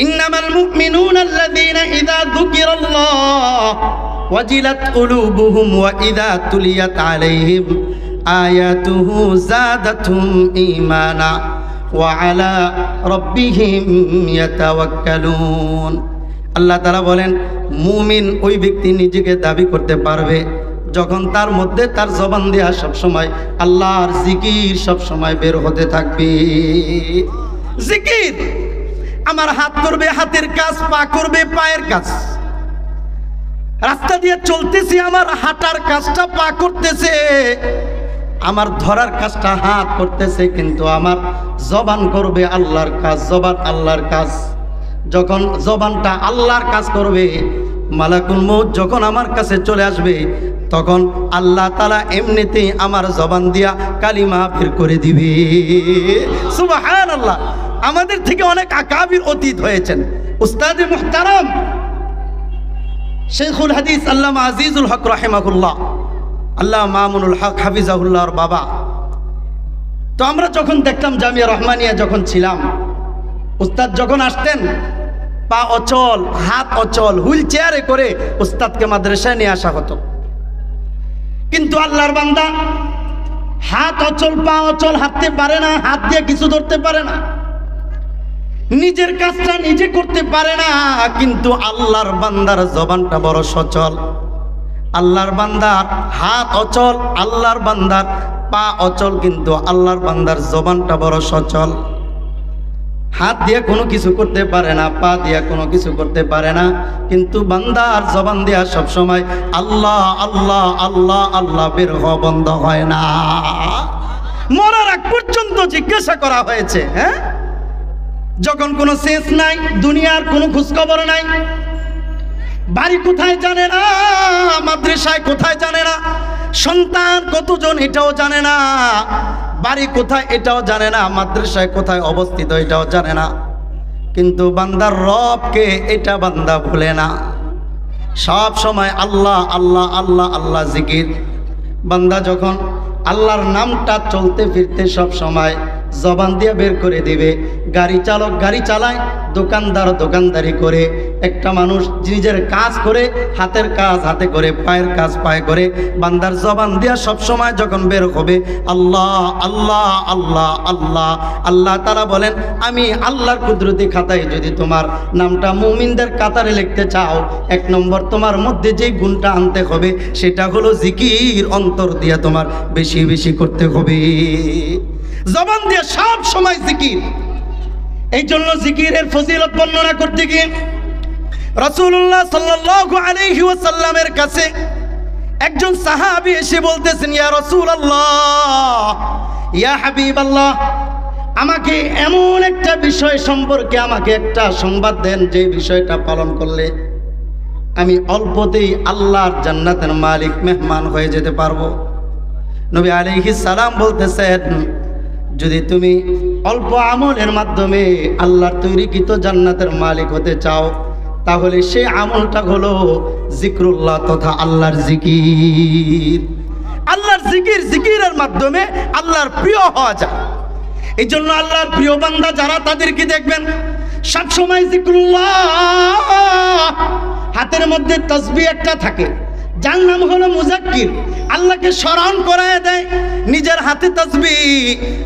ইন্নামাল মুমিনুনা আল্লাযীনা ইযা যুকিরাল্লাহ ওয়াজিলাত কুলুবুহুম ওয়া ইযা তুলিয়াত আলাইহিম আয়াতুহু যাদাতুহুম ঈমানা ওয়া আলা রাব্বিহিম ইয়াতাওয়াক্কালুন। আল্লাহ তাআলা বলেন, মুমিন ওই ব্যক্তি নিজেকে দাবি করতে পারবে যখন তার মধ্যে তার জবান দেয়া সবসময় আল্লাহর জিকির সবসময় বের হতে থাকবে। জিকির, আমার হাত করবে হাতের কাজ, পা করবে পায়ের কাজ। রাস্তা দিয়ে চলতেছি, আমার হাঁটার কাজটা পা করতেছে, আমার ধরার কাজটা হাত করতেছে, কিন্তু আমার জবান করবে আল্লাহর কাজ। জবান আল্লাহর কাজ। যখন জবানটা আল্লাহর কাজ করবে, মালাকুল মউত যখন আমার কাছে চলে আসবে, তখন আল্লাহ তাআলা এমনিতেই আমার জবান দিয়া কালিমা বের করে দিবে। সুবহানাল্লাহ। আমাদের থেকে অনেক আকাবির অতীত হয়েছেন। উস্তাদে মুহতারাম শেখুল হাদিস আল্লামা আজিজুল হক রাহিমাহুল্লাহ, আল্লাহ মামুনুল হক হাফিজাহুল্লাহর বাবা। তো আমরা যখন দেখতাম জামিয়া রহমানিয়া যখন ছিলাম, উস্তাদ যখন আসতেন, পা অচল, হাত অচল, হুইল চেয়ারে করে উস্তাদকে মাদ্রাসায় নিয়ে আসা হতো। কিন্তু আল্লাহর বান্দা হাত অচল, পা অচল, হাঁটতে পারে না, হাত দিয়ে কিছু ধরতে পারে না, নিজের কাজটা নিজে করতে পারে না, কিন্তু আল্লাহর বান্দার জবানটা বড় সচল। আল্লাহর বান্দার হাত অচল, আল্লাহর বান্দার পা অচল, কিন্তু আল্লাহর বান্দার জবানটা বড় সচল। হাত দিয়ে কোনো কিছু করতে পারে না, পা দিয়ে কোনো কিছু করতে পারে না, কিন্তু বান্দার জবান দেয়া সবসময় আল্লাহ আল্লাহ আল্লাহ আল্লাহ বের হওয়া বন্ধ হয় না। মরার আগ পর্যন্ত জিজ্ঞাসা করা হয়েছে, হ্যাঁ, যখন কোনো শেষ নাই, দুনিয়ার কোনো খোঁজখবর নাই, বাড়ি কোথায় জানে না, মাদ্রাসায় কোথায় জানে না, সন্তান কতজন এটাও জানে না, বাড়ি কোথায় এটাও জানে না, মাদ্রাসায় কোথায় অবস্থিত এটাও জানে না, কিন্তু বান্দার রবকে এটা বান্দা ভুলে না। সব সময় আল্লাহ আল্লাহ আল্লাহ আল্লাহ জিকির। বান্দা যখন আল্লাহর নামটা চলতে ফিরতে সব সময় জবান দিয়ে বের করে দিবে। গাড়ি চালক গাড়ি চালায়, দোকানদার দোকানদারি করে, একটা মানুষ নিজের কাজ করে, হাতের কাজ হাতে করে, পায়ের কাজ পায়ে করে, বান্দার জবান দিয়া সব সময় যখন বের হবে আল্লাহ আল্লাহ আল্লাহ আল্লাহ। আল্লাহ তাআলা বলেন, আমি আল্লাহর কুদরতি খাতায় যদি তোমার নামটা মুমিনদের কাতারে লিখতে চাও, 1 নম্বর তোমার মধ্যে যে গুণটা আনতে হবে সেটা হলো জিকির। অন্তর দিয়া তোমার বেশি বেশি করতে হবে, জবান দিয়ে সব সময় জিকির। এই জন্য জিকিরের ফজিলত বর্ণনা করতে গিয়ে রাসূলুল্লাহ সাল্লাল্লাহু আলাইহি ওয়াসাল্লামের কাছে একজন সাহাবী এসে বলতেছেন, ইয়া রাসূলুল্লাহ, ইয়া হাবিবাল্লাহ, আমাকে এমন একটা বিষয় সম্পর্কে আমাকে একটা সংবাদ দেন, যে বিষয়টা পালন করলে আমি অল্পতেই আল্লাহর জান্নাতের মালিক মেহমান হয়ে যেতে পারবো। নবী আলাইহিস সালাম বলতেছেন, যদি তুমি অল্প আমলের মাধ্যমে আল্লাহর তৈরিকৃত জান্নাতের মালিক হতে চাও, তাহলে সেই আমলটা হলো জিক্রুল্লাহ তথা আল্লাহর জিকির। আল্লাহর জিকির, জিকিরের মাধ্যমে আল্লাহর প্রিয় হওয়া যায়। এই জন্য আল্লাহর প্রিয় বান্দা যারা, তাদেরকে দেখবেন সবসময় জিক্রুল্লাহ, হাতের মধ্যে তাসবিহ একটা থাকে, যার নাম হলো মুজাক্কির। আল্লাহকে স্মরণ করায় দেয়, নিজের হাতে তাসবিহ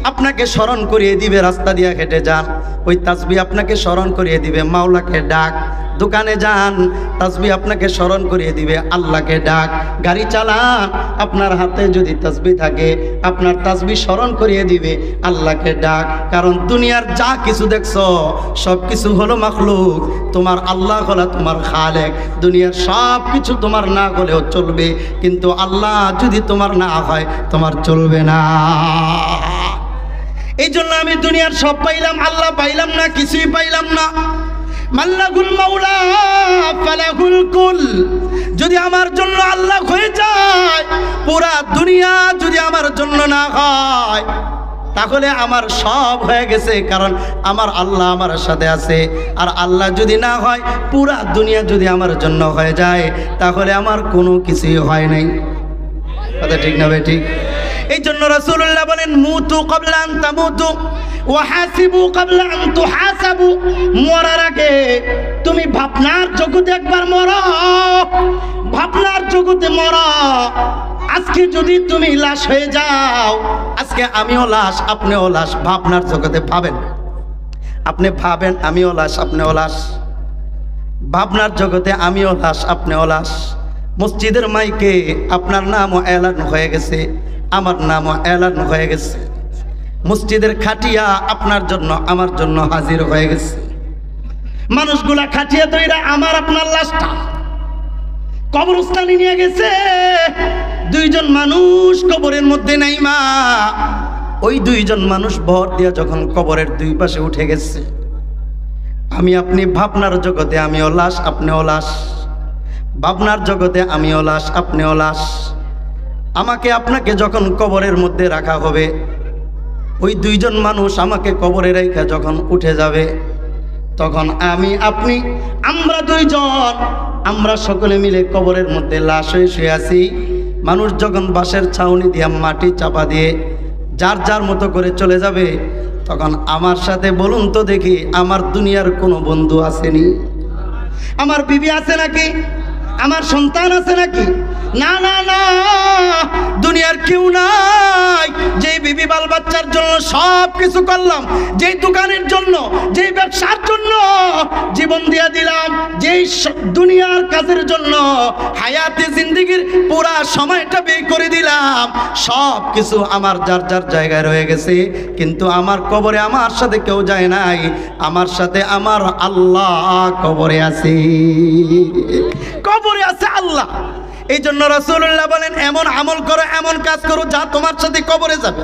আপনাকে স্মরণ করিয়ে দিবে। রাস্তা দিয়ে হেঁটে যান, ওই তাসবিহ আপনাকে স্মরণ করিয়ে দিবে মাওলাকে ডাক। দোকানে যান, তাসবিহ আপনাকে স্মরণ করিয়ে দিবে আল্লাহকে ডাক। গাড়ি চালান, আপনার হাতে যদি তাসবিহ থাকে, আপনার তাসবিহ স্মরণ করিয়ে দিবে আল্লাহকে ডাক। কারণ দুনিয়ার যা কিছু দেখছো সব কিছু হলো মাখলুক, তোমার আল্লাহ হলো তোমার খালেক। দুনিয়ার সব কিছু তোমার না হলেও চলবে, কিন্তু আল্লাহ যদি তোমার না হয় তোমার চলবে না। এই জন্য আমি দুনিয়ার সব পাইলাম, আল্লাহ পাইলাম না, কিছুই পাইলাম না। মাল্লাহুল মাওলা ফালাহুল কুল। যদি আমার জন্য আল্লাহ হয়ে যায়, পুরা দুনিয়া যদি আমার জন্য না হয়, তাহলে আমার সব হয়ে গেছে, কারণ আমার আল্লাহ আমার সাথে আছে। আর আল্লাহ যদি না হয়, পুরা দুনিয়া যদি আমার জন্য হয়ে যায়, তাহলে আমার কোনো কিছুই হয় নাই। কথা ঠিক না ভাই? ঠিক। এই জন্য রাসূলুল্লাহ বলেন, মুতু ক্বাবলা আন তামুতু, ওয়াহাসিবু ক্বাবলা আন তুহাসাবু, মরার আগে তুমি ভাবনার জগতে একবার মরো, ভাবনার জগতে মরো। আজকে যদি তুমি লাশ হয়ে যাও, আজকে আমিও লাশ আপনিও লাশ, ভাবনার জগতে ভাবেন, আপনি ভাবেন আমিও লাশ আপনিও লাশ, ভাবনার জগতে আমিও লাশ আপনিও লাশ। মসজিদের মাইকে আপনার নামও এলান হয়ে গেছে, আমার নামও এলান হয়ে গেছে। মসজিদের খাটিয়া আপনার জন্য আমার জন্য হাজির হয়ে গেছে। মানুষগুলা খাটিয়া তৈরা আমার আপনার লাশটা কবরস্থানে নিয়ে গেছে। দুইজন মানুষ কবরের মধ্যে নাই মা, ওই দুইজন মানুষ ভর দিয়া যখন কবরের দুই পাশে উঠে গেছে, আমি আপনি ভাবনার জগতে আমিও লাশ আপনিও লাশ, ভাবনার জগতে আমিও লাশ আপনিও লাশ। আমাকে আপনাকে যখন কবরের মধ্যে রাখা হবে, ওই দুইজন মানুষ আমাকে কবরে রেখে যখন উঠে যাবে, তখন আমি আপনি আমরা দুইজন আমরা সকলে মিলে কবরের মধ্যে লাশ হয়ে শুয়ে আছি। মানুষ যখন বাঁশের ছাউনি দিয়ে মাটি চাপা দিয়ে যার যার মতো করে চলে যাবে, তখন আমার সাথে বলুন তো দেখি, আমার দুনিয়ার কোনো বন্ধু আসেনি? আমার বিবি আছে নাকি? আমার সন্তান আছে নাকি? না না না, দুনিয়ার কেউ নাই। যেই বিবি বাল বাচ্চার জন্য সব কিছু করলাম, যেই দোকানের জন্য, যেই ব্যবসার জন্য জীবন দিয়া দিলাম, যেই দুনিয়ার কাজের জন্য হায়াতে জিন্দেগির পুরা সময়টা ব্যয় করে দিলাম, সব কিছু আমার যার যার জায়গায় রয়ে গেছে। কিন্তু আমার কবরে আমার সাথে কেউ যায় নাই, আমার সাথে আমার আল্লাহ কবরে আছে, কবরে আছে আল্লাহ। এই জন্য রাসূলুল্লাহ বলেন, এমন আমল করো, এমন কাজ করো যা তোমার সাথে কবরে যাবে,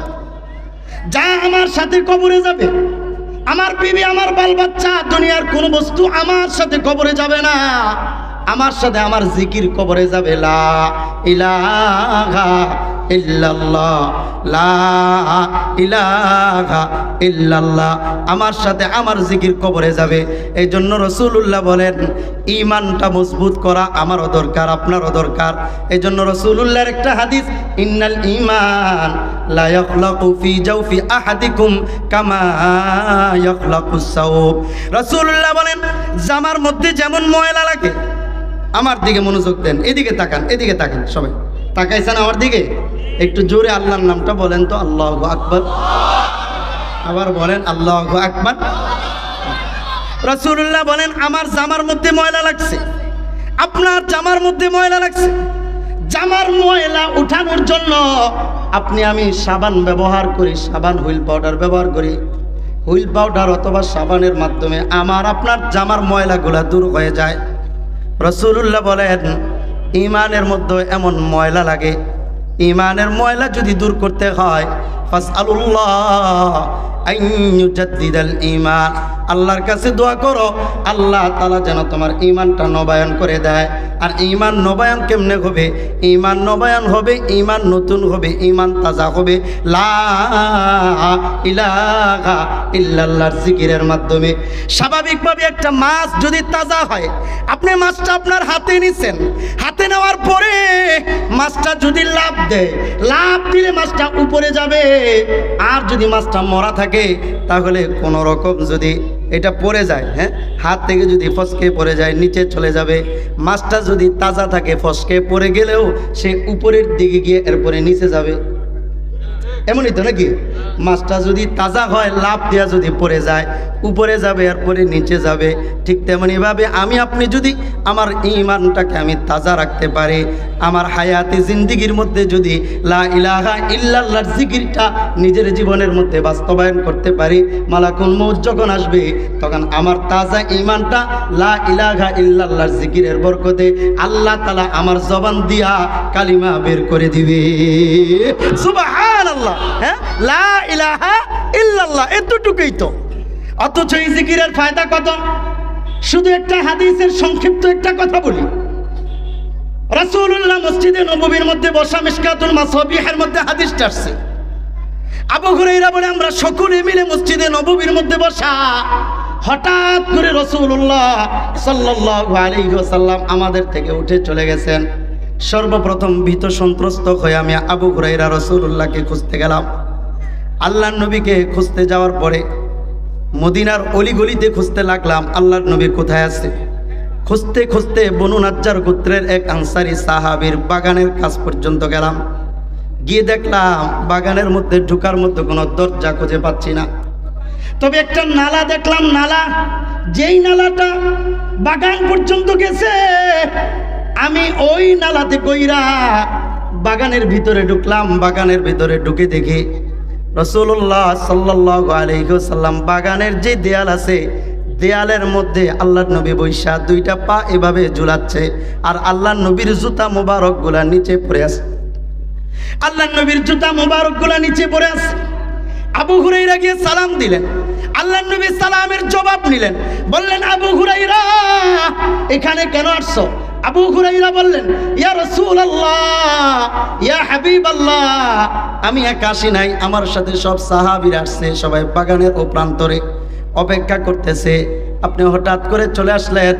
যা আমার সাথে কবরে যাবে। আমার বিবি, আমার বাল বাচ্চা, দুনিয়ার কোনো বস্তু আমার সাথে কবরে যাবে না। আমার সাথে আমার জিকির কবরে যাবে, লা ইলাহা ইল্লাল্লাহ, লা ইলাহা ইল্লাল্লাহ। আমার সাথে আমার জিকির কবরে যাবে। এই জন্য রাসূলুল্লাহ বলেন, ঈমানটা মজবুত করা আমারও দরকার, আপনারও দরকার। এই জন্য রাসূলুল্লাহর একটা হাদিস, ইন্নাল ঈমান লা ইয়াখলাকু ফি জাওফি আহাদিকুম কামা ইয়াখলাকুস সাওব। রাসূলুল্লাহ বলেন, জামার মধ্যে যেমন ময়লা লাগে, আমার দিকে মনোযোগ দেন, এদিকে তাকান, এদিকে তাকান, সবাই তাকাইছেন আমার দিকে? একটু জোরে আল্লাহর নামটা বলেন তো, আল্লাহু আকবার। আবার বলেন আল্লাহু আকবার। রাসূলুল্লাহ বলেন, আমার জামার মধ্যে ময়লা লাগছে, আপনার জামার মধ্যে ময়লা লাগছে। জামার ময়লা উঠানোর জন্য আপনি আমি সাবান ব্যবহার করি, সাবান হুইল পাউডার ব্যবহার করি। হুইল পাউডার অথবা সাবানের মাধ্যমে আমার আপনার জামার ময়লাগুলা দূর হয়ে যায়। রাসূলুল্লাহ বলেন, ঈমানের মধ্যে এমন ময়লা লাগে, ঈমানের ময়লা যদি দূর করতে হয়, ফাসআলুল্লাহ আন ইউজাদ্দিদাল ঈমান, আল্লাহর কাছে দোয়া করো, আল্লাহ তাআলা যেন তোমার ঈমানটা নবায়ন করে দেয়। আর ঈমান নবায়ন কেমনে হবে? ঈমান নবায়ন হবে, ঈমান নতুন হবে, ঈমান তাজা হবে লা ইলাহা ইল্লাল্লাহর জিকিরের মাধ্যমে। স্বাভাবিকভাবে একটা মাছ যদি তাজা হয়, আপনি মাছটা আপনার হাতে নিছেন, হাতে নেওয়ার পরে মাছটা যদি লাফ দেয়, লাফ দিলে মাছটা উপরে যাবে। আর যদি মাছটা মরা থাকে, তাহলে কোনো রকম যদি এটা পড়ে যায়, হ্যাঁ, হাত থেকে যদি ফসকে পড়ে যায়, নিচে চলে যাবে। মাছটা যদি তাজা থাকে, ফসকে পড়ে গেলেও সে উপরের দিকে গিয়ে এরপরে নিচে যাবে। এমনই তো নাকি? মাছটা যদি তাজা হয়, লাফ দেওয়া যদি পড়ে যায়, উপরে যাবে, এরপরে নিচে যাবে। ঠিক তেমনিভাবে আমি আপনি যদি আমার ঈমানটাকে আমি তাজা রাখতে পারি, আমার হায়াতে জিন্দিগির মধ্যে যদি লা ইলাহা ইল্লাল্লাহর জিকিরটা নিজের জীবনের মধ্যে বাস্তবায়ন করতে পারি, মালাকুল মউত যখন আসবে, তখন আমার তাজা ঈমানটা লা ইলাহা ইল্লাল্লাহর জিকিরের বরকতে আল্লাহ তাআলা আমার জবান দিয়া কালিমা বের করে দিবে। সুবহানাল্লাহ। হ্যাঁ, লা ইলাহা ইল্লাল্লাহ, এতটুকুই তো। অথচ এই জিকিরের ফায়দা কত? শুধু একটা হাদিসের সংক্ষিপ্ত একটা কথা বলি। রাসূলুল্লাহ মসজিদে নববীর মধ্যে বসা, মিশকাতুল মাসাবিহের মধ্যে হাদিসটা আসছে। আবু হুরায়রা বলে, আমরা সকলে মিলে মসজিদে নববীর মধ্যে বসা, হঠাৎ করে রাসূলুল্লাহ সাল্লাল্লাহু আলাইহি ওয়াসাল্লাম আমাদের থেকে উঠে চলে গেছেন। সর্বপ্রথম ভীত সন্ত্রস্ত হয়ে আমি আবু হুরায়রা রাসূলুল্লাহকে খুঁজতে গেলাম। আল্লাহর নবীকে খুঁজতে যাওয়ার পরে মদিনার অলিগলিতে খুঁজতে লাগলাম আল্লাহর নবী কোথায় আছে। খুঁজতে খুঁজতে বনু নাজ্জার গোত্রের এক আনসারী সাহাবীর বাগানের কাছ পর্যন্ত গেলাম। গিয়ে দেখলাম বাগানের মধ্যে ঢোকার মধ্যে কোনো দরজা খুঁজে পাচ্ছি না, তবে একটা নালা দেখলাম। নালা, যেই নালাটা বাগান পর্যন্ত গেছে, আমি ওই নালাতে কইরা বাগানের ভিতরে ঢুকলাম। বাগানের ভিতরে ঢুকে দেখি রাসূলুল্লাহ সাল্লাল্লাহু আলাইহি ওয়াসাল্লাম বাগানের যে দেয়াল আছে, দেয়ালের মধ্যে আল্লাহর নবী বৈশা দুইটা পা এভাবে ঝুলাচ্ছে, আর আল্লাহর নবীর জুতা মোবারকগুলা নিচে পড়ে আছে। আল্লাহর নবীর জুতা মোবারকগুলা নিচে পড়ে আছে। আবু হুরায়রা গিয়ে সালাম দিলেন। আল্লাহর নবী সালামের জবাব নিলেন, বললেন, আবু হুরায়রা এখানে কেন আসছো? আবু হুরায়রা বললেন, ইয়া রাসূলুল্লাহ, ইয়া হাবিবাল্লাহ, আমি একা আসি নাই, আমার সাথে সব সাহাবীরা আসছে, সবাই বাগানের ও প্রান্তরে অপেক্ষা করতেছে। আপনি হঠাৎ করে চলে আসলেন,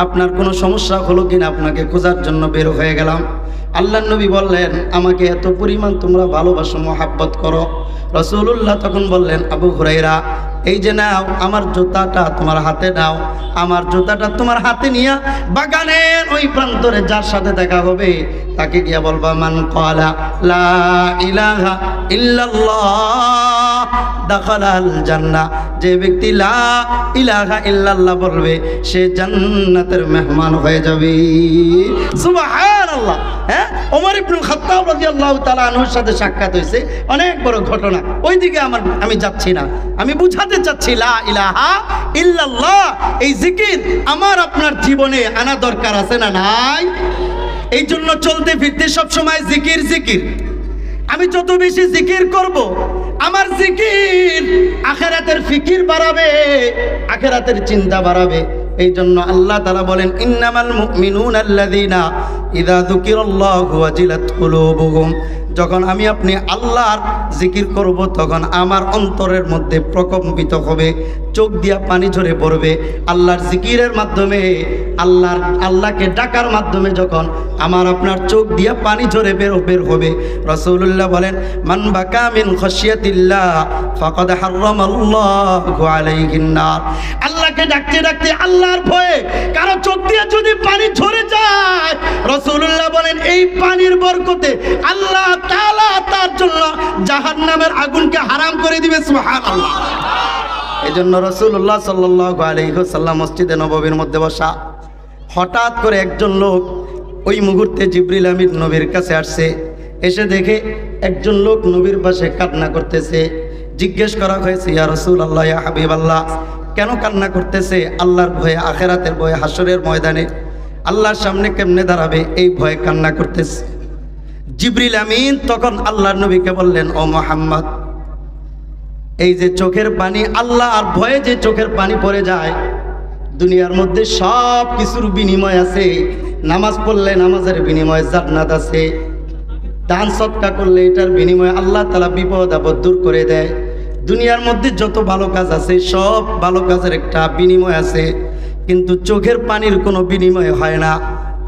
আপনার কোনো সমস্যা হলো কিনা আপনাকে খোঁজার জন্য বের হয়ে গেলাম। আল্লাহর নবী বললেন, আমাকে এত পরিমাণ তোমরা ভালোবাসো, মহাব্বত করো। রাসূলুল্লাহ তখন বললেন, আবু হুরায়রা, এই যে নাও আমার জুতাটা, তোমার হাতে নাও। আমার জুতাটা তোমার হাতে নিয়া বাগানের ওই প্রান্তরে যার সাথে দেখা হবে তাকে গিয়া বলবা, মান ক্বালা লা ইলাহা ইল্লাল্লাহ দাখালাল জান্নাহ, যে ব্যক্তি লা ইলাহা ইল্লাল্লাহ বলবে সে জান্নাতের মেহমান হয়ে যাবে। সুবহানাল্লাহ। হ্যাঁ, ওমর ইবনুল খাত্তাব রাদিয়াল্লাহু তাআলা আনহুর সাথে সাক্ষাৎ হয়েছে, অনেক বড় ঘটনা। ওইদিকে আমি যাচ্ছি না, আমি বুঝাতে চাচ্ছি লা ইলাহা ইল্লাল্লাহ এই জিকির আমার আপনার জীবনে আনা দরকার আছে না নাই? এই জন্য চলতে ফিরতে সবসময় জিকির জিকির। আমি যত বেশি জিকির করব, আমার জিকির আখিরাতের ফিকির বাড়াবে, আখিরাতের চিন্তা বাড়াবে। এই জন্য আল্লাহ তাআলা বলেন, ইন্নামাল মুমিনুনা আল্লাযীনা ইযা যুকিরাল্লাহু ওয়াজিলাত কুলুবুহুম, যখন আমি আপনি আল্লাহর জিকির করব তখন আমার অন্তরের মধ্যে প্রকম্পিত হবে, চোখ দিয়া পানি ঝরে পড়বে। আল্লাহর জিকিরের মাধ্যমে, আল্লাহকে ডাকার মাধ্যমে যখন আমার আপনার চোখ দিয়া পানি ঝরে বের হবে। রাসূলুল্লাহ বলেন, মান বাকা মিন খাশিয়াতিল্লাহ ফাকাদ হারামাল্লাহু আলাইহিন নার। আল্লাহকে ডাকতে ডাকতে আল্লাহর ভয়ে কারো চোখ দিয়ে যদি পানি ঝরে যায়, রাসূলুল্লাহ বলেন এই পানির বরকতে আল্লাহ তাআলা তার জন্য জাহান্নামের আগুনকে হারাম করে দিবে। সুবহানাল্লাহ। এজন্য রাসূলুল্লাহ সাল্লাল্লাহু আলাইহি ওয়াসাল্লাম মসজিদে নববীর মধ্যে বসা, হঠাৎ করে একজন লোক ওই মুহূর্তে জিবরিল আমিন নবীর কাছে আসছে। এসে দেখে একজন লোক নবীর পাশে কান্না করতেছে। জিজ্ঞেস করা হয়েছে, ইয়া রাসূলুল্লাহ, ইয়া হাবিবাল্লাহ, কেন কান্না করতেছে? আল্লাহর ভয়ে, আখিরাতের ভয়ে, হাসরের ময়দানে আল্লাহর সামনে কেমনে দাঁড়াবে এই ভয়ে কান্না করতেছে। জিবরিল আমিন তখন আল্লাহর নবীকে বললেন, ও মুহাম্মদ, এই যে চোখের পানি, আল্লাহ আর ভয়ে যে চোখের পানি পড়ে যায়, দুনিয়ার মধ্যে সব কিছুর বিনিময় আছে। নামাজ পড়লে নামাজের বিনিময়ে জান্নাত আছে, দান সদকা করলে এটার বিনিময়ে আল্লাহ তাআলা বিপদ আপদ দূর করে দেয়। দুনিয়ার মধ্যে যত ভালো কাজ আছে সব ভালো কাজের একটা বিনিময় আছে, কিন্তু চোখের পানির কোনো বিনিময় হয় না।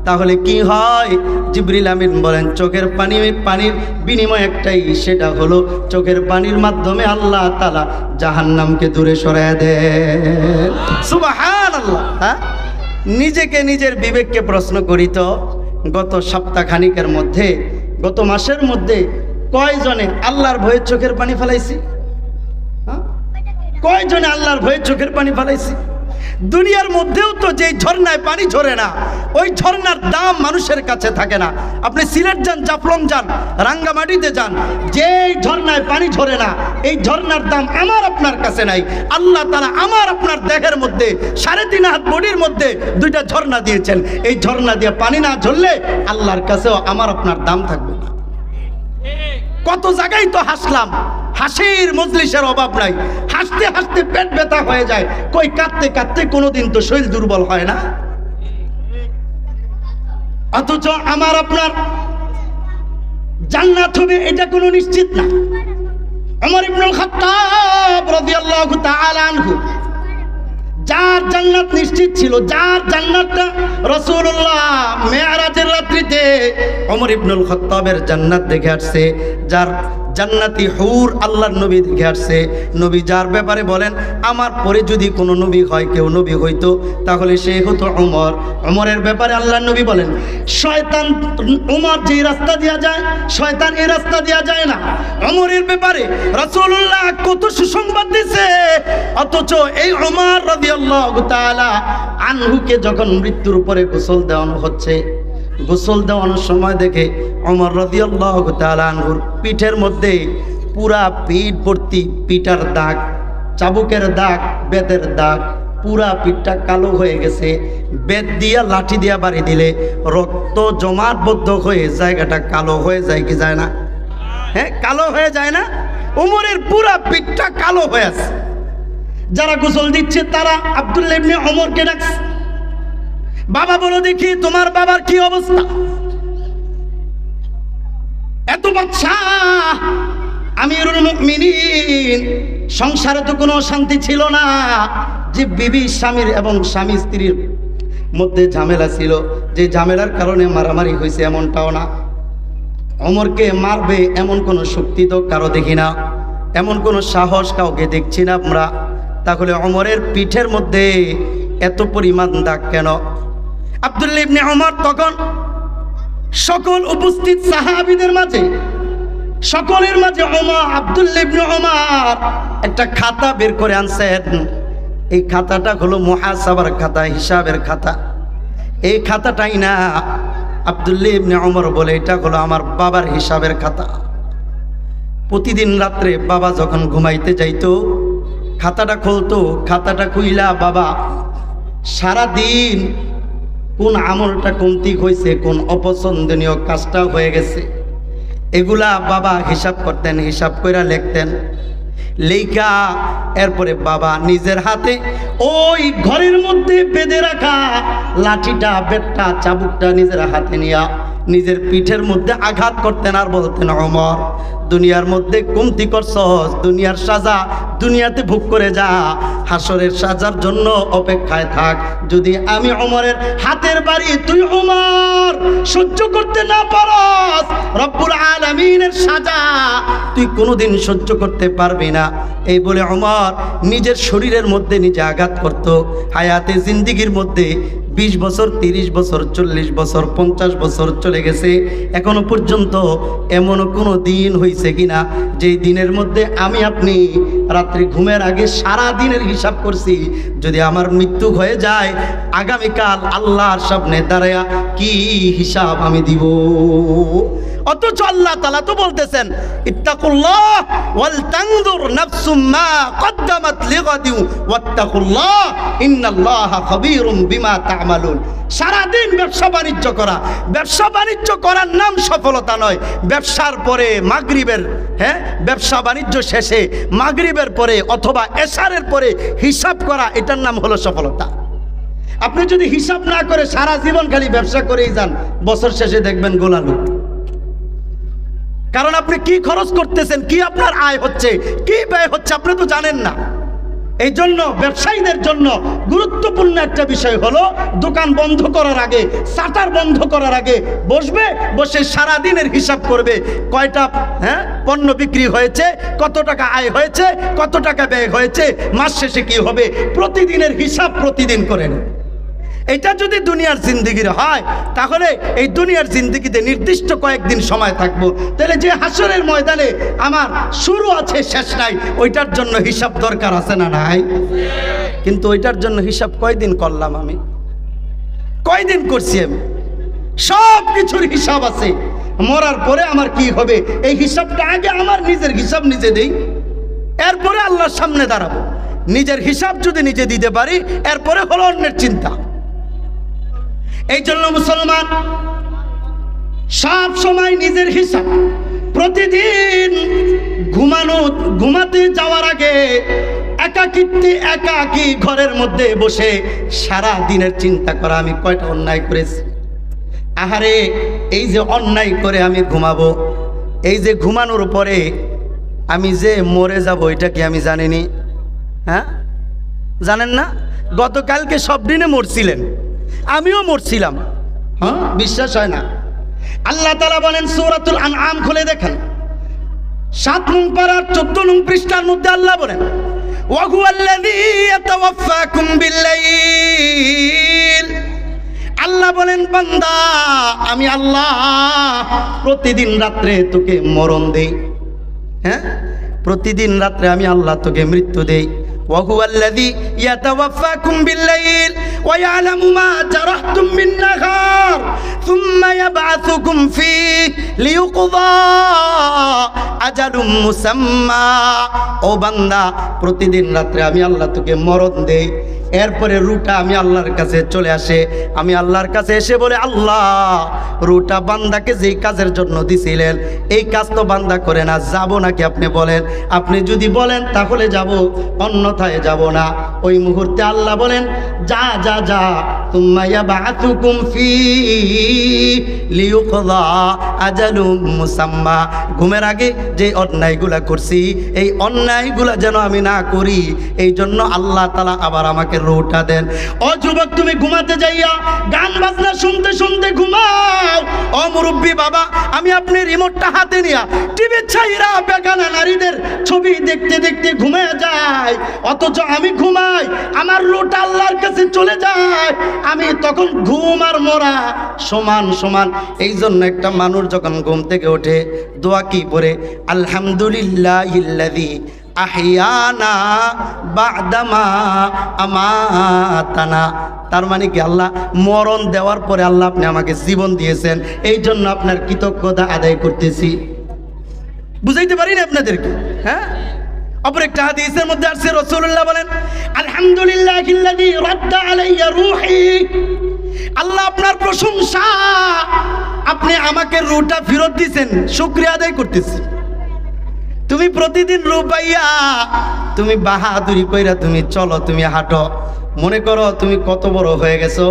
তাহলে কি হয়? জিবরিল আমিন বলেন, চোখের পানির বিনিময় একটাই, সেটা হলো চোখের পানির মাধ্যমে আল্লাহ তাআলা জাহান্নামকে দূরে সরায় দেন। সুবহানাল্লাহ। হ্যাঁ, নিজেকে নিজের বিবেককে প্রশ্ন করি তো, গত সপ্তাহখানিকের মধ্যে, গত মাসের মধ্যে কয়জনে আল্লাহর ভয়ে চোখের পানি ফেলাইছি? কয়জনে আল্লাহর ভয়ে চোখের পানি ফেলাইছি? দুনিয়ার মধ্যেও তো যেই ঝর্ণায় পানি ঝরে না, ওই ঝর্ণার দাম মানুষের কাছে থাকে না। আপনি সিলেট যান, জাফলং যান, রাঙ্গামাটিতে যান, যেই ঝর্ণায় পানি ঝরে না, এই ঝর্ণার দাম আমার আপনার কাছে নাই। আল্লাহ তাআলা আমার আপনার দেহের মধ্যে 3.5 হাত বডির মধ্যে 2টা ঝর্ণা দিয়েছেন। এই ঝর্ণা দিয়ে পানি না ঝরলে আল্লাহর কাছেও আমার আপনার দাম থাকবে না। কত জায়গায় তো হাসলাম, হাসির মজলিসের অভাব নাই, হাসতে হাসতে পেট ব্যথা হয়ে যায়, কই কাঁদতে কাঁদতে কোনোদিন তো শরীর দুর্বল হয় না। অথচ আমার আপনার জান্নাত হবে এটা কোনো নিশ্চিত না। ওমর ইবনুল খাত্তাব রাদিয়াল্লাহু তাআলা আনহু, যার জান্নাত নিশ্চিত ছিল, যার জান্নাতটা রাসূলুল্লাহ মেরাজের রাত্রিতে ওমর ইবনুল খাত্তাবের জান্নাত দেখে আসছে, যার জান্নাতি হুর আল্লাহর নবী দেখে আসছে। নবী যার ব্যাপারে বলেন আমার পরে যদি কোনো নবী হয়, কেউ নবী হইতো তাহলে সে হতো ওমর। ওমরের ব্যাপারে আল্লাহর নবী বলেন শয়তান, ওমর যে রাস্তা দিয়া যায় শয়তান এই রাস্তা দিয়া যায় না। ওমরের ব্যাপারে রাসূলুল্লাহ কত সুসংবাদ দিয়েছে, অথচ এই ওমর রাদিয়াল্লাহু তাআলা আনহুকে যখন মৃত্যুর উপরে গোসল দেওয়ানো হচ্ছে, গোসল দেওয়ানোর সময় দেখে ওমর রাদিয়াল্লাহু তাআলা আনহুর পিঠের মধ্যে পুরা পিঠ ভর্তি পিটার দাগ, চাবুকের দাগ, বেতের দাগ, পুরা পিঠটা কালো হয়ে গেছে। বেত দিয়া লাঠি দিয়া বাড়ি দিলে রক্ত জমাটবদ্ধ হয়ে জায়গাটা কালো হয়ে যায় কি যায় না? হ্যাঁ, কালো হয়ে যায় না? ওমরের পুরা পিঠটা কালো হয়ে আছে। যারা গোসল দিচ্ছে তারা আব্দুল্লাহ ইবনে ওমরকে ডাকছে, বাবা বলো দেখি তোমার বাবার কি অবস্থা? এত বাচ্চা আমিরুল মুমিনিন, সংসারে তো কোনো শান্তি ছিল না, যে বিবি স্বামীর এবং স্বামী স্ত্রীর মধ্যে ঝামেলা ছিল, যে ঝামেলার কারণে মারামারি হয়েছে এমনটাও না। ওমরকে মারবে এমন কোনো শক্তি তো কারো দেখি না, এমন কোনো সাহস কাউকে দেখছি না আমরা। তাহলে ওমরের পিঠের মধ্যে এত পরিমাণ দাগ কেন? আব্দুল্লাহ ইবনে ওমর তখন সকল উপস্থিত সাহাবীদের মাঝে, সকলের মাঝে আব্দুল্লাহ ইবনে ওমর একটা খাতা বের করে আনছেন। এই খাতাটা হলো মুহাসাবার খাতা, হিসাবের খাতা। এই খাতাটাই না আব্দুল্লাহ ইবনে ওমর বলে এটা হলো আমার বাবার হিসাবের খাতা। প্রতিদিন রাত্রে বাবা যখন ঘুমাইতে যাইতো খাতাটা খুলতো, খাতাটা খুইলা বাবা সারা দিন কোন আমলটা কমতি হয়েছে, কোন অপছন্দনীয় কাজটা হয়ে গেছে, এগুলা বাবা হিসাব করতেন, হিসাব কইরা লিখতেন। লেখা এরপরে বাবা নিজের হাতে ওই ঘরের মধ্যে বেঁধে রাখা লাঠিটা, বেটটা, চাবুকটা নিজের হাতে নিয়া নিজের পিঠের মধ্যে আঘাত করতেন আর বলতেন ওমর দুনিয়ার মধ্যে কমতি করছস, দুনিয়ার সাজা দুনিয়াতে ভোগ করে যা, হাসরের সাজার জন্য অপেক্ষায় থাক। যদি আমি ওমরের হাতের বাড়ি তুই ওমর সহ্য করতে না পারস, রব্বুল আলামিনের সাজা তুই কোনোদিন সহ্য করতে পারবি না। এই বলে ওমর নিজের শরীরের মধ্যে নিজে আঘাত করত। হায়াতে জিন্দিগির মধ্যে 20 বছর, 30 বছর, 40 বছর, 50 বছর চলে গেছে, এখনো পর্যন্ত এমনও কোনো দিন হয়েছে কিনা যেই দিনের মধ্যে আমি আপনি রাত্রি ঘুমের আগে সারা দিনের হিসাব করছি, যদি আমার মৃত্যু হয়ে যায় আগামীকাল আল্লাহর সামনে দাঁড়ায়া কি হিসাব আমি দিব। অথচ আল্লাহ তাআলা তো বলতেছেন ইত্তাকুল্লাহ ওয়াল তানজুর নাফসুম মা কদ্দামাত লিগাদিন ওয়াত্তাকুল্লাহ ইন্নাল্লাহা খাবীরুম বিমা তা'মালুন। সারা দিন ব্যবসা বাণিজ্য করা, ব্যবসা বাণিজ্য করার নাম সফলতা নয়। ব্যবসার পরে মাগরিবের, ব্যবসা বাণিজ্য শেষে মাগরিবের পরে অথবা এশারের পরে হিসাব করা, এটার নাম হলো সফলতা। আপনি যদি হিসাব না করে সারা জীবন খালি ব্যবসা করেই যান, বছর শেষে দেখবেন গোলালু। কারণ আপনি কি খরচ করতেছেন, কি আপনার আয় হচ্ছে, কি ব্যয় হচ্ছে আপনি তো জানেন না। এই জন্য ব্যবসায়ীদের জন্য গুরুত্বপূর্ণ একটা বিষয় হলো দোকান বন্ধ করার আগে, শাটার বন্ধ করার আগে বসে সারা দিনের হিসাব করবে, কয়টা পণ্য বিক্রি হয়েছে, কত টাকা আয় হয়েছে, কত টাকা ব্যয় হয়েছে, মাস শেষে কি হবে, প্রতিদিনের হিসাব প্রতিদিন করেন। এটা যদি দুনিয়ার জিন্দেগির হয় তাহলে এই দুনিয়ার জিন্দেগিতে নির্দিষ্ট কয়েকদিন সময় থাকবো, তাহলে যে হাসরের ময়দানে আমার শুরু আছে শেষ নাই, ওইটার জন্য হিসাব দরকার আছে না নাই? কিন্তু ওইটার জন্য হিসাব কয়দিন করলাম আমি, কয়দিন করছি আমি? সব কিছুর হিসাব আছে। মরার পরে আমার কি হবে এই হিসাবটা আগে আমার নিজের হিসাব নিজে দেই, এরপরে আল্লাহর সামনে দাঁড়াবো। নিজের হিসাব যদি নিজে দিতে পারি এরপরে হলো অন্যের চিন্তা। এই জন্য মুসলমান সব সময় নিজের হিসাব, প্রতিদিন ঘুমাতে যাওয়ার আগে একাকী ঘরের মধ্যে বসে সারা দিনের চিন্তা করা, আমি কয়টা অন্যায় করেছি। আহারে, এই যে অন্যায় করে আমি ঘুমাবো, এই যে ঘুমানোর পরে আমি যে মরে যাব, এটা কি আমি জানিনি? জানেন না? গতকালকে সব দিনে মরছিলেন, আমিও মরছিলাম। বিশ্বাস হয় না? আল্লাহ তাআলা বলেন সূরাতুল আনআম খুলে দেখেন, 7 নং পারার 14 নং পৃষ্ঠার মধ্যে আল্লাহ বলেন ওয়া হুয়াল্লাযী ইয়াতাওয়াফাকুম বিল্লাইল। আল্লাহ বলেন বান্দা আমি আল্লাহ প্রতিদিন রাত্রে তোকে মরণ দেই, হ্যাঁ প্রতিদিন রাত্রে আমি আল্লাহ তোকে মৃত্যু দেই। ওয়া হুয়াল্লাযী ইয়াতাওয়াফাকুম বিল্লাইল ওয়া ইয়ালামু মা জারাহতুম বিন-নাহার সুম্মা ইয়াবআসুকুম ফীহি লিইউকযা আজালুম মুসাম্মা। ও বান্দা প্রতিদিন রাত্রে আমি আল্লাহ তোকে মরণ দেই, এরপরে রুটা আমি আল্লাহর কাছে চলে আসে। আমি আল্লাহর কাছে এসে বলে আল্লাহ রুটা বান্দাকে যেই কাজের জন্য দিছিলেন এই কাজ তো বান্দা করে না, যাব নাকি আপনি বলেন? আপনি যদি বলেন তাহলে যাব, অন্যথায় যাব না। ওই মুহূর্তে আল্লাহ বলেন যা যা যা তুম্মা ইয়াবআসুকুম ফীহি লিইউকযা আজালুম মুসাম্মা। ঘুমের আগে যে অন্যায়গুলা করছি এই অন্যায়গুলা যেন আমি না করি, এই জন্য আল্লাহ তাআলা আবার আমাকে রুটা দেন। ও যুবক তুমি ঘুমাতে যাইয়া গান বাজনা শুনতে শুনতে ঘুমাও। ও মুরব্বী বাবা আমি আপনি রিমোটটা হাতে নিয়া টিভি ছাইরা বেগানা নারীদের ছবি দেখতে দেখতে ঘুমিয়ে যাই, অথচ আমি ঘুমাই আমার রুটা আল্লাহর কাছে চলে যায়। আমি তখন ঘুম আর মরা সমান সমান। এই জন্য একটা মানুষ যখন ঘুম থেকে ওঠে দোয়া কি পড়ে? আলহামদুলিল্লাহিল্লাযী আহিয়ানা বা'দামা আমাতানা। তার মানে কি আল্লাহ মরণ দেওয়ার পরে আল্লাহ আপনি আমাকে জীবন দিয়েছেন, এই জন্য আপনার কৃতজ্ঞতা আদায় করতেছি। বুঝাইতে পারি না আপনাদেরকে? হ্যাঁ অপর একটা হাদিসের মধ্যে আসছে রাসূলুল্লাহ বলেন আলহামদুলিল্লাহিল্লাযী রাদ্দা আলাইয়া রূহি। আল্লাহ আপনার প্রশংসা, আপনি আমাকে রূহটা ফেরত দিয়েছেন, শুকরিয়া আদায় করতেছি। তুমি প্রতিদিন রূহ পাইয়া তুমি বাহাদুরি কইরা তুমি চলো, তুমি হাঁটো, মনে করো তুমি কত বড় হয়ে গেছো।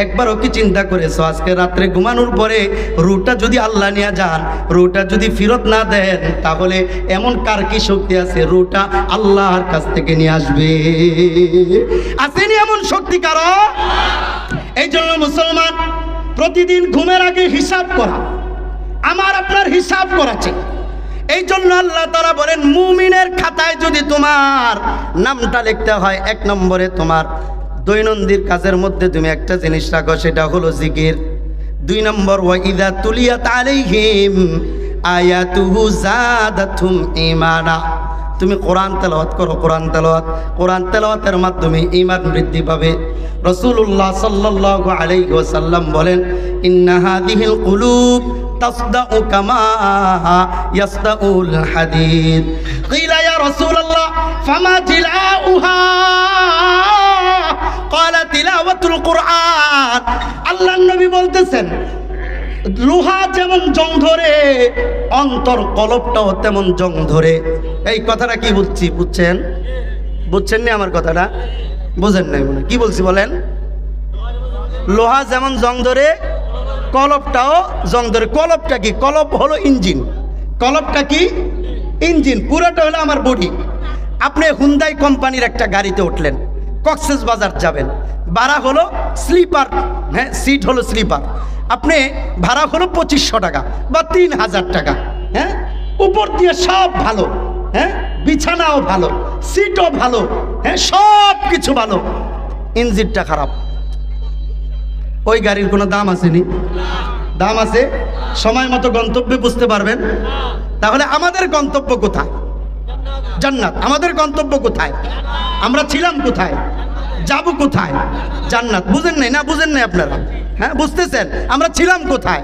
একবারও কি চিন্তা করেছো আজকে রাত্রে ঘুমানোর পরে রূহটা যদি আল্লাহ নিয়ে যান, রূহটা যদি ফেরত না দেন, তাহলে এমন কার কি শক্তি আছে রূহটা আল্লাহর কাছ থেকে নিয়ে আসবে? আসেনি এমন শক্তি কারো? এই জন্য মুসলমান প্রতিদিন ঘুমের আগে হিসাব করা, আমার আপনার হিসাব করাছে। এই জন্য আল্লাহ তাআলা বলেন মুমিনের খাতায় যদি তোমার নামটা লিখতে হয়, 1 নম্বরে তোমার দৈনন্দিন কাজের মধ্যে তুমি একটা জিনিস রাখো, সেটা হলো জিকির। 2 নম্বর ওয়া ইযা তুলিয়াত আলাইহিম আয়াতুহু যাদাতুহুম ঈমানা। তুমি কোরআন তেলাওয়াত করো, কোরআন তেলাওয়াতের মাধ্যমে ঈমান বৃদ্ধি পাবে। রাসূলুল্লাহ সাল্লাল্লাহু আলাইহি ওয়াসাল্লাম বলেন ইন্না হাযিহিল কুলুব তাসদাউ কামা ইয়াসদাউল হাদীদ। কিলা ইয়া রাসূলুল্লাহ ফামা জিলাউহা? ক্বালা তিলাওয়াতুল কুরআন। আল্লাহর নবী বলতেছেন লোহা যেমন জং ধরে, অন্তর কলবটাও তেমন জং ধরে। এই কথাটা কি বলছি বুঝছেন? বুঝছেন না আমার কথাটা? বুঝেন নাই মনে? কি বলছি বলেন? লোহা যেমন জং ধরে কলবটাও জং ধরে। কলবটা কি? কলব হলো ইঞ্জিন। কলবটা কি? ইঞ্জিন। পুরোটা হলো আমার বডি। আপনি হুন্দাই কোম্পানির একটা গাড়িতে উঠলেন, কক্সবাজার যাবেন, ভাড়া হলো স্লিপার, হ্যাঁ সিট হলো স্লিপার, আপনি ভাড়া হলো 2500 টাকা বা 3000 টাকা। হ্যাঁ উপর দিয়ে সব ভালো, হ্যাঁ বিছানাও ভালো, সিটও ভালো, হ্যাঁ সব কিছু ভালো, ইঞ্জিনটা খারাপ, ওই গাড়ির কোনো দাম আসেনি? দাম আছে? সময় মতো গন্তব্যে বুঝতে পারবেন? তাহলে আমাদের গন্তব্য কোথায়? জান্নাত। আমাদের গন্তব্য কোথায়? আমরা ছিলাম কোথায়? যাব কোথায়? জান্নাত। বুঝেন নাই? না বুঝেন নাই আপনারা? হ্যাঁ বুঝতেছেন? আমরা ছিলাম কোথায়?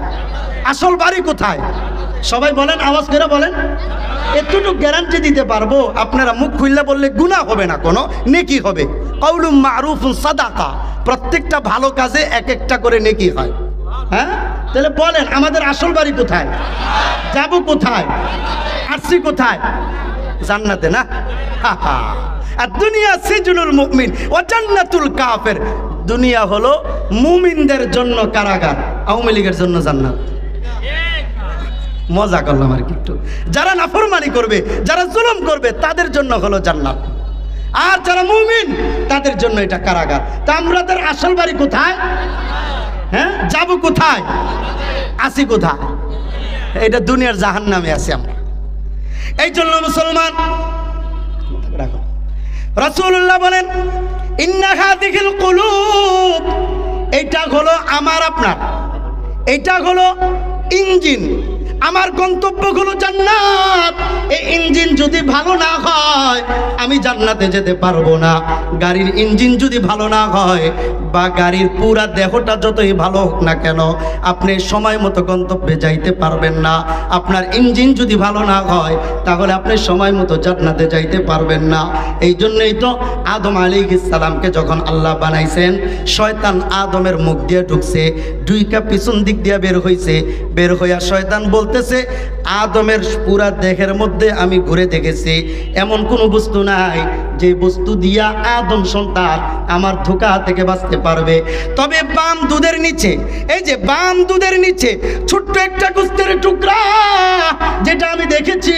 আসল বাড়ি কোথায়? সবাই বলেন, আওয়াজ করে বলেন। এতটুকু গ্যারান্টি দিতে পারবো আপনারা মুখ খুললে বললে গুনাহ হবে না, কোনো নেকি হবে। কাউলুম মারুফুন সাদাকা। প্রত্যেকটা ভালো কাজে এক একটা করে নেকি হয়। হ্যাঁ তাহলে বলেন আমাদের আসল বাড়ি কোথায়? যাব কোথায়? আসছি কোথায়? জান্নাতে না? আর দুনিয়া সিজনুল মুমিন ওয়া জান্নাতুল কাফের। দুনিয়া হলো মুমিনদের জন্য কারাগার, আওয়ামী লীগের জন্য জান্নাত। মজা করলাম আর কি একটু। যারা নাফরমানি করবে, যারা জুলুম করবে তাদের জন্য হলো জান্নাত, আর যারা মুমিন তাদের জন্য এটা কারাগার। তা আমাদের আসল বাড়ি কোথায়? হ্যাঁ যাব কোথায়? আসি কোথায়? এটা দুনিয়ার জাহান্নামে আছি আমরা। এই জন্য মুসলমান রাসূলুল্লাহ বলেন ইন্না হাযিহিল কুলুব, এটা হলো আমার আপনার, এটা হলো ইঞ্জিন, আমার গন্তব্য হলো জান্নাত। এই ইঞ্জিন যদি ভালো না হয় আমি জান্নাতে যেতে পারবো না। গাড়ির ইঞ্জিন যদি ভালো না হয় বা গাড়ির পুরা দেহটা যতই ভালো হোক না কেন আপনি সময় মতো গন্তব্যে যাইতে পারবেন না। আপনার ইঞ্জিন যদি ভালো না হয় তাহলে আপনি সময় মতো জান্নাতে যাইতে পারবেন না। এই জন্যই তো আদম আলাইহিস সালামকে যখন আল্লাহ বানাইছেন, শয়তান আদমের মুখ দিয়ে ঢুকছে, দুইটা পিছন দিক দিয়ে বের হইছে। বের হইয়া শয়তান বলতেছে আদমের পুরা দেহের মধ্যে আমি ঘুরে দেখেছি এমন কোনো বস্তু নাই যে বস্তু দিয়া আদম সন্তান আমার ধোঁকা থেকে বাঁচতে পারবে। তবে বাম দুধের নিচে, এই যে বাম দুধের নিচে ছোট্ট একটা গোস্তের টুকরা যেটা আমি দেখেছি,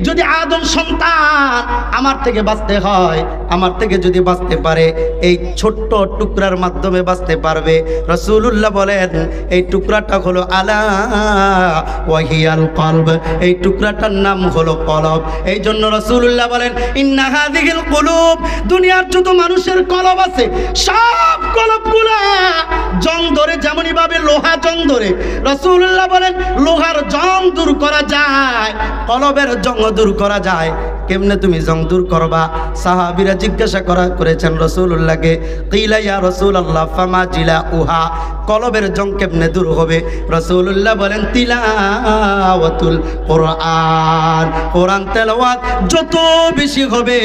যদি আদম সন্তান আমার থেকে বাঁচতে হয়, আমার থেকে যদি বাঁচতে পারে এই ছোট্ট টুকরার মাধ্যমে বাঁচতে পারবে। রাসূলুল্লাহ বলেন এই টুকরাটা হলো আলা ওয়াহিয়াল কলব, এই টুকরাটার নাম হলো কলব। এই জন্য রাসূলুল্লাহ বলেন ইন্না হাযিহিল কুলুব, দুনিয়ার যত মানুষের কলব আছে সব কলবগুলা জং ধরে, যেমনই ভাবে লোহা জং ধরে। রাসূলুল্লাহ বলেন লোহার জং দূর করা যায়, কলবের জং দূর করা যায়। কেমনে তুমি জং দূর করবা? সাহাবীরা জিজ্ঞাসা করেছেন রাসূলুল্লাহকে, কিলা ইয়া রাসূলুল্লাহ ফামা জিলা উহা, কলবের জং কেমনে দূর হবে? রাসূলুল্লাহ বলেন তিলাওয়াতুল কোরআন, কোরআন তেলাওয়াত যত বেশি হবে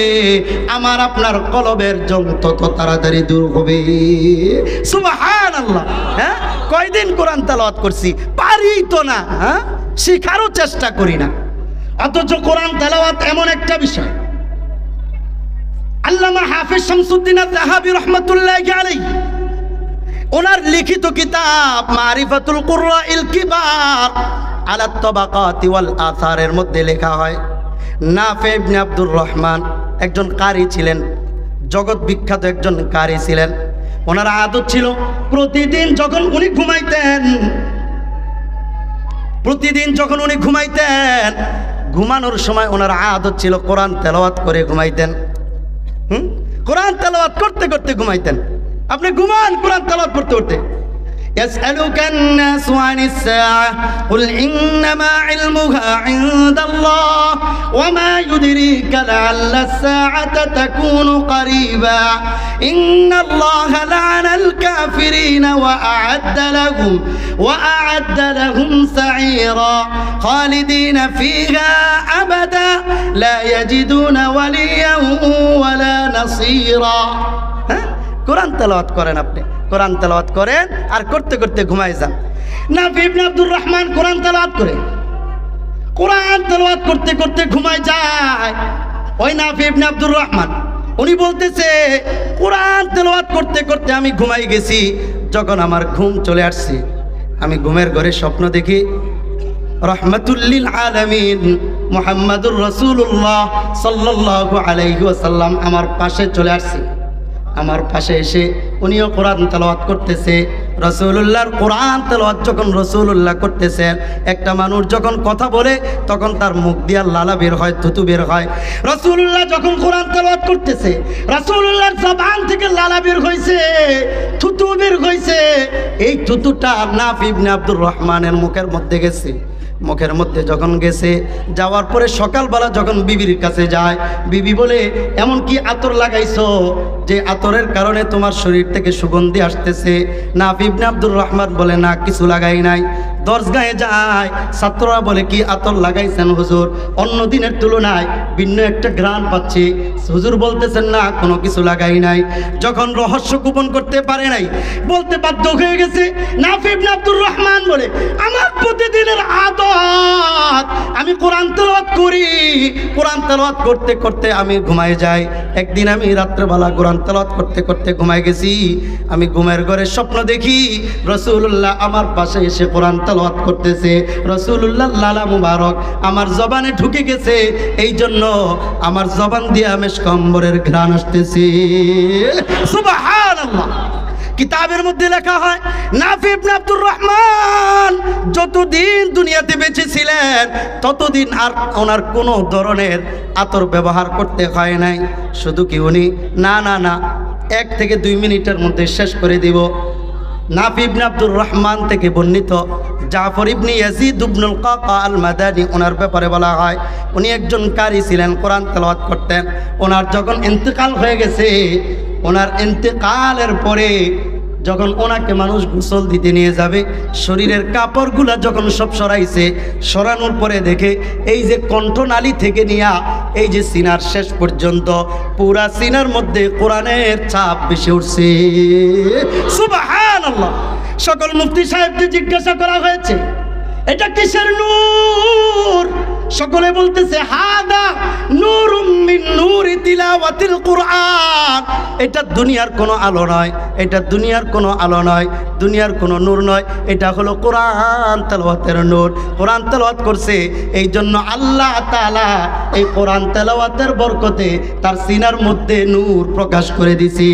আমার আপনার কলবের জং তত তাড়াতাড়ি দূর হবে। সুবহানাল্লাহ। হ্যাঁ, কয়দিন কোরআন তেলাওয়াত করছি, পারি তো না, হ্যাঁ, শিখারও চেষ্টা করি না। অথচ কোরআন তেলাওয়াত এমন একটা বিষয়, আল্লামা হাফেজ শামসুদ্দিন আয-যাহাবী রাহমাতুল্লাহি আলাইহি ওনার লিখিত কিতাব মারিফাতুল কুররাইল কিবার আলা তাবাকাতি ওয়াল আসারের মধ্যে লেখা হয় নাফি ইবনে আব্দুর রহমান একজন কারি ছিলেন, জগৎ বিখ্যাত একজন কারি ছিলেন। ওনার আদত ছিল প্রতিদিন যখন উনি ঘুমাইতেন, ঘুমানোর সময় ওনার আদত ছিল কোরআন তেলাওয়াত করে ঘুমাইতেন। কোরআন তেলাওয়াত করতে করতে ঘুমাইতেন। আপনি ঘুমান কোরআন তেলাওয়াত করতে করতে। يسألك الناس عن الساعة قل إنما علمها عند الله وما يدريك لعل الساعة تكون قريبا إن الله لعن الكافرين وأعد لهم سعيرا خالدين فيها أبدا لا يجدون وليا ولا نصيرا। কোরআন তেলাওয়াত করেন, আপনি কোরআন তেলাওয়াত করেন আর করতে করতে ঘুমায় যান। নাফি ইবনে আব্দুর রহমান কোরআন তেলাওয়াত করতে করতে ঘুমায় যায়। ওই নাফি ইবনে আব্দুর রহমান উনি বলতেছে কোরআন তেলাওয়াত করতে করতে আমি ঘুমাই গেছি। যখন আমার ঘুম চলে আসছে, আমি ঘুমের ঘরে স্বপ্ন দেখি রাহমাতুল লিল আলামিন মুহাম্মাদুর রাসূলুল্লাহ সাল্লাল্লাহু আলাইহি ওয়াসাল্লাম আমার পাশে চলে আসছে। আমার পাশে এসে উনিও কোরআন তেলাওয়াত করতেছে। রাসূলুল্লাহর কোরআন তেলাওয়াত যখন রাসূলুল্লাহ করতেছেন, একটা মানুষ যখন কথা বলে তখন তার মুখ দিয়ে লালা বের হয়, থুতু বের হয়। রাসূলুল্লাহ যখন কোরআন তেলাওয়াত করতেছে, রাসূলুল্লাহর জবান থেকে লালা বের হইছে, থুতু বের হইছে। এই থুতুটা নাফি ইবনে আব্দুর রহমানের মুখের মধ্যে গেছে। মুখের মধ্যে যখন গেছে, যাওয়ার পরে সকালবেলা যখন বিবির কাছে যায়, বিবি বলে এমন কি আতর লাগাইছো যে আতরের কারণে তোমার শরীর থেকে সুগন্ধি আসতেছে? নাফি ইবনে আব্দুর রহমান বলে না, কিছু লাগাই নাই। দরজগাহে যায়, ছাত্ররা বলে কি আতর লাগাইছেন হুজুর? অন্য দিনের তুলনায় ভিন্ন একটা ঘ্রাণ পাচ্ছি। হুজুর বলতেছেন না, কোনো কিছু লাগাই নাই। যখন রহস্য গোপন করতে পারে নাই, বলতে বাধ্য হয়ে গেছে, নাফি ইবনে আব্দুর রহমান বলে আমার প্রতিদিনের আদত, আমি কোরআন তেলাওয়াত করি, কোরআন তেলাওয়াত করতে করতে আমি ঘুমাই যাই। একদিন আমি রাত্রেবেলা কোরআন তেলাওয়াত করতে করতে ঘুমাই গেছি। আমি ঘুমের ঘরে স্বপ্ন দেখি রাসূলুল্লাহ আমার পাশে এসে কোরআন তেলাওয়াত করতেছে। রাসূলুল্লাহ লালা মুবারক আমার জবানে ঢুকে গেছে, এই জন্য আমার জবান দিয়ে মেশক আম্বরের ঘ্রাণ আসতেছে। সুবহানাল্লাহ। কিতাবের মধ্যে লেখা হয় নাফি ইবনে আব্দুর রহমান যতদিন দুনিয়াতে বেঁচে ছিলেন ততদিন আর ওনার কোনো ধরনের আতর ব্যবহার করতে হয় নাই। শুধু কি উনি না 1 থেকে 2 মিনিটের মধ্যে শেষ করে দিব। নাফি ইবনে আব্দুর রহমান থেকে বর্ণিত জাফর ইবনে ইয়াজিদ ইবনুল কাকা আল মাদানী ওনার ব্যাপারে বলা হয় উনি একজন কারি ছিলেন, কোরআন তেলাওয়াত করতেন। ওনার যখন ইন্তেকাল হয়ে গেছে, ওনার ইন্তেকালের পরে যখন ওনাকে মানুষ গোসল দিতে নিয়ে যাবে, শরীরের কাপড়গুলা যখন সব সরাইছে, সরানোর পরে দেখে এই যে কণ্ঠনালী থেকে নিয়া এই যে সিনার শেষ পর্যন্ত পুরা সিনার মধ্যে কোরআনের ছাপ বেশি উঠছে। সুবহানাল্লাহ। সকল মুফতি সাহেবকে জিজ্ঞাসা করা হয়েছে এটা কিসের নূর? সকলে বলতেছে হাদা নূরুম মিন নূরি তিলাওয়াতিল কুরআন। এটা দুনিয়ার কোনো আলো নয়, এটা দুনিয়ার কোনো আলো নয়, দুনিয়ার কোনো নূর নয়, এটা হলো কোরআন তেলাওয়াতের নূর। কোরআন তেলাওয়াত করছে, এই জন্য আল্লাহ তাআলা এই কোরআন তেলাওয়াতের বরকতে তার সিনার মধ্যে নূর প্রকাশ করে দিছে।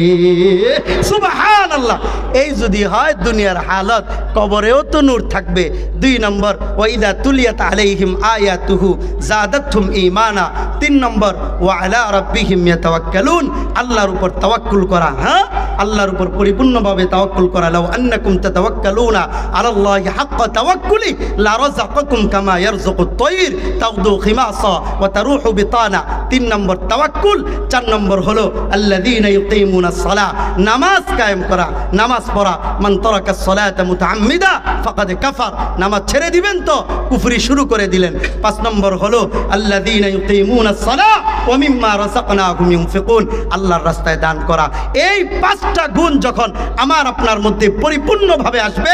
সুবহানাল্লাহ। এই যদি হয় দুনিয়ার হালত, কবরেও তো নূর থাকবে। 2 নম্বর ওয়াইদা তুলিয়াত আলাইহিম আয়াতুহু জাদাতহুম ঈমানা। 3 নম্বর ওয়া আলা রাব্বিহিম ইয়াতাওয়াক্কালুন। আল্লাহর উপর তাওয়াক্কুল করা, হ্যাঁ, আল্লাহর উপর পরিপূর্ণভাবে তাওয়াক্কুল করা। লাউ আন্নাকুম তাতাওয়াক্কালুনা আলাল্লাহি হাক্কা তাওয়াক্কুলি লা রাযাকাকুম কামা ইয়ারযুকুত তায়র তাগদু খিমাসা ওয়া তারুহু বিতানা। 3 নম্বর তাওয়াক্কুল। 4 নম্বর হলো আল্লাযীনা ইউকিমুনাস সালাহ, নামাজ কায়েম করা, নামাজ পড়া। মান তারাকাস সালাতা মুতাআম্মিদা ফাকাদ কাফার। নামাজ ছেড়ে দিবেন তো কুফরি শুরু করে দিলেন। 5 নম্বর হলো আল্লাযীনা ইউকিমুনাস সালাহ ওয়া মিম্মা রাযাকনাহুম ইউনফিকুন। আল্লাহর রাস্তায় দান করা। এই 5টা গুণ যখন আমার আপনার মধ্যে পরিপূর্ণভাবে আসবে,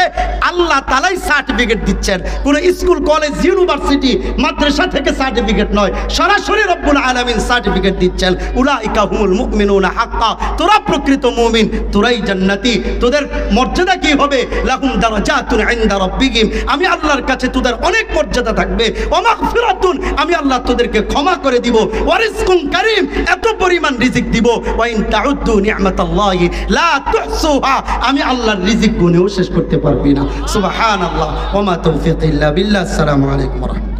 আল্লাহ তাআলাই সার্টিফিকেট দিচ্ছেন। কোন স্কুল, কলেজ, ইউনিভার্সিটি, মাদ্রাসা থেকে সার্টিফিকেট নয়, সরাসরি রব্বুল আলামিন সার্টিফিকেট দিচ্ছেন। উলাইকা হুমুল মুমিনুনা হাক্কা। তোরা প্রকৃত মুমিন, তোরাই জান্নাতি। তোদের মর্যাদা কি হবে? লাহুম দারাজাতুন ইনদা রাব্বিহিম। আমি আল্লাহর কাছে তোদের অনেক মর্যাদা থাকবে। ওয়া মাগফিরাতুন, আমি আল্লাহ তোদেরকে ক্ষমা করে দিব। ওয়া রিজকুন কারীম, এত পরিমাণ রিজিক দিব। ওয়া ইন তাউদ্দু নি'মাতাল্লাহি লা তুহসুহা, আমি আল্লাহর রিজিক গুনেও শেষ করতে পারবি না। সুবহানাল্লাহ। ওয়া মা তাওফীক ইল্লা বিল্লাহ। আসসালামু আলাইকুম ওয়া রাহমাতুল্লাহ।